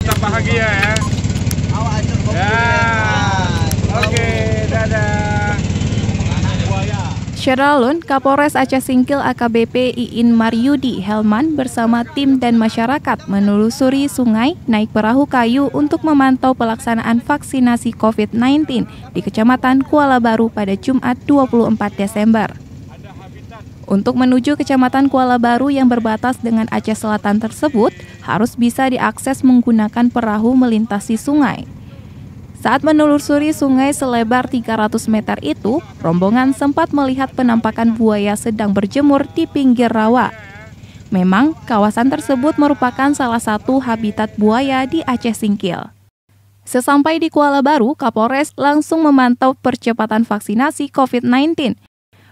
Tetap bahagia ya. Ya. Oke, dadah. Syaralun, Kapolres Aceh Singkil AKBP Iin Maryudi Helman bersama tim dan masyarakat menelusuri sungai naik perahu kayu untuk memantau pelaksanaan vaksinasi COVID-19 di Kecamatan Kuala Baru pada Jumat 24 Desember. Untuk menuju Kecamatan Kuala Baru yang berbatas dengan Aceh Selatan tersebut, harus bisa diakses menggunakan perahu melintasi sungai. Saat menelusuri sungai selebar 300 meter itu, rombongan sempat melihat penampakan buaya sedang berjemur di pinggir rawa. Memang, kawasan tersebut merupakan salah satu habitat buaya di Aceh Singkil. Sesampai di Kuala Baru, Kapolres langsung memantau percepatan vaksinasi COVID-19.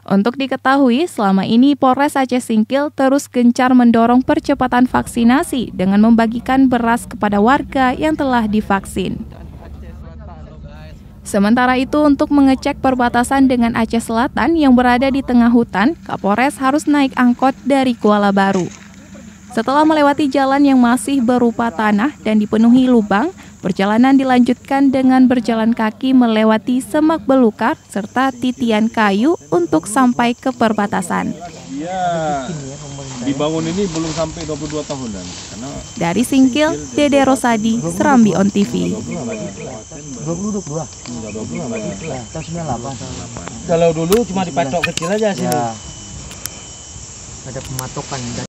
Untuk diketahui, selama ini Polres Aceh Singkil terus gencar mendorong percepatan vaksinasi dengan membagikan beras kepada warga yang telah divaksin. Sementara itu, untuk mengecek perbatasan dengan Aceh Selatan yang berada di tengah hutan, Kapolres harus naik angkot dari Kuala Baru. Setelah melewati jalan yang masih berupa tanah dan dipenuhi lubang, perjalanan dilanjutkan dengan berjalan kaki melewati semak belukar serta titian kayu untuk sampai ke perbatasan. Ya, dibangun ini belum sampai 22 tahunan. Karena dari Singkil, Dede Rosadi, Serambi On TV. 22. Tahun 98. Kalau dulu cuma dipatok kecil aja sih. Ya. Ada pematokan.